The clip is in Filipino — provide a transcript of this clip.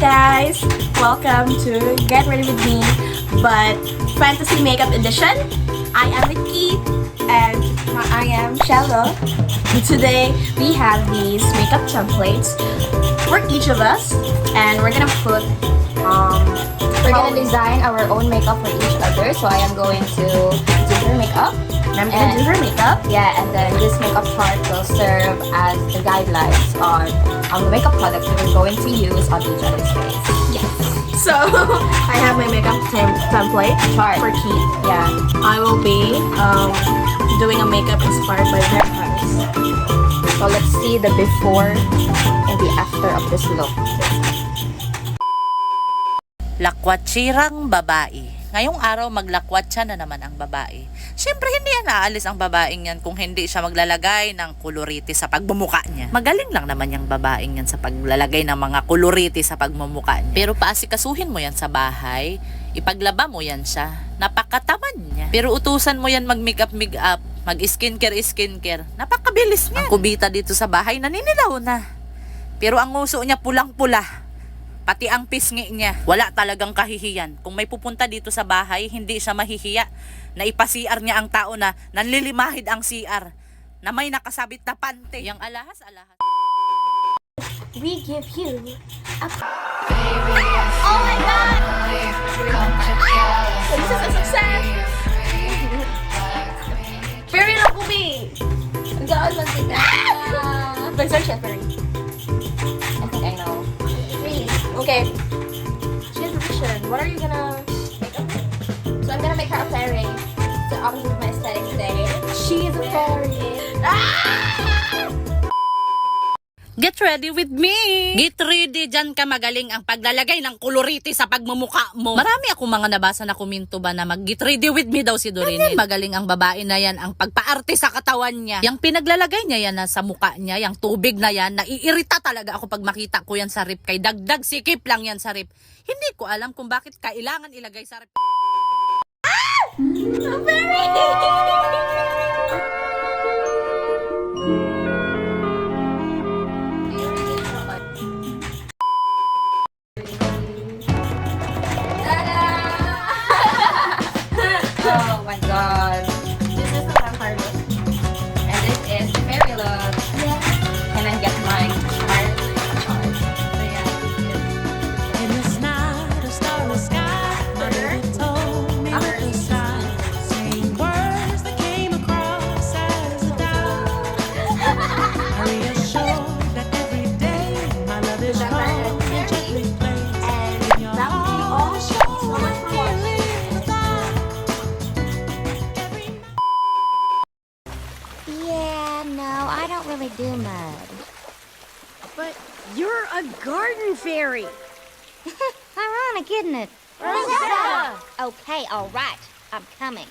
guys! Welcome to Get Ready With Me, but Fantasy Makeup Edition. I am Nikki and I am Shallow. Today we have these makeup templates for each of us, and we're gonna put We're gonna design our own makeup for each other. So I am going to do her makeup. I'm gonna do her makeup. Yeah, and then this makeup chart will serve as the guidelines on the makeup products that we're going to use on each other's face. Yes. So I have my makeup template Chart. for Keith. Yeah. I will be doing a makeup inspired by their eyes. So let's see the before and the after of this look. Lakwatsirang babae. Ngayong araw maglakwatsa na naman ang babae. Siyempre hindi yan aalis ang babaeng yan kung hindi siya maglalagay ng kuloriti sa pagmumuka niya. Magaling lang naman yung babaeng yan sa paglalagay ng mga kuloriti sa pagmumuka niya. Pero paasikasuhin mo yan sa bahay, ipaglaba mo yan siya, napakatamad niya. Pero utusan mo yan mag-makeup, mag-skincare, napakabilis niya. Ang kubita dito sa bahay naninilaw na. Pero ang nguso niya pulang-pula. Pati ang pisngi niya, wala talagang kahihiyan. Kung may pupunta dito sa bahay, hindi siya mahihiya na ipa-CR niya ang tao na nanlilimahid ang CR, na may nakasabit na pante. Yang alahas-alahas. We give you a... Oh my God! This is a success! Ferry na kubi! Ang gaan lang sila. Basta siya, Ferry. I think I know. Okay. She has a vision. What are you gonna make up? So I'm gonna make her a fairy. So opposite of my aesthetic today. She is a fairy. Get ready with me! Get ready, dyan ka magaling ang paglalagay ng koloriti sa pagmumuka mo. Marami akong mga nabasa na kuminto ba na mag-get ready with me daw si Dorine. Magaling ang babae na yan, ang pagpaarte sa katawan niya. Yung pinaglalagay niya yan na sa muka niya, yung tubig na yan, naiirita talaga ako pag makita ko yan sa rip. Kay dagdag sikip lang yan sa rip. Hindi ko alam kung bakit kailangan ilagay sa rip. Oh my God. This is the vampire look. And this is the fairy look. And then get my chart. In this night of starless sky, my baby told me with a sigh, saying words that came across as a doubt. I reassured that every day my love is strong and gently placed in your heart. Feeling the thought every night. Yeah, no, I don't really do mud. But you're a garden fairy. Ironic, isn't it? Okay, all right. I'm coming.